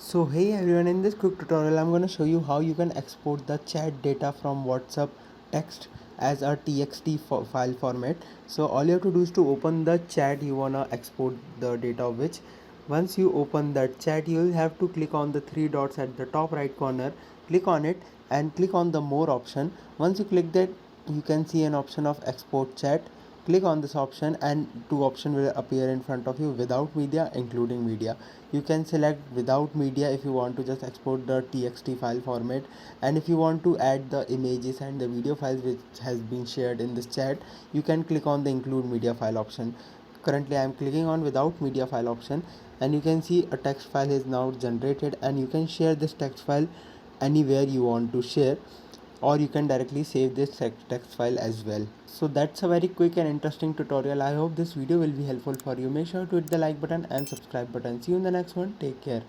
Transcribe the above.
So hey everyone, in this quick tutorial I'm going to show you how you can export the chat data from WhatsApp text as a txt file format. So all you have to do is to open the chat you want to export the data of which. Once you open that chat, you will have to click on the three dots at the top right corner, click on it and click on the more option. Once you click that, you can see an option of export chat. Click on this option and two options will appear in front of you: without media, including media. You can select without media if you want to just export the txt file format, and if you want to add the images and the video files which has been shared in this chat, you can click on the include media file option. Currently I am clicking on without media file option, and you can see a text file is now generated, and you can share this text file anywhere you want to share, or you can directly save this text file as well. So that's a very quick and interesting tutorial. I hope this video will be helpful for you. Make sure to hit the like button and subscribe button. See you in the next one. Take care.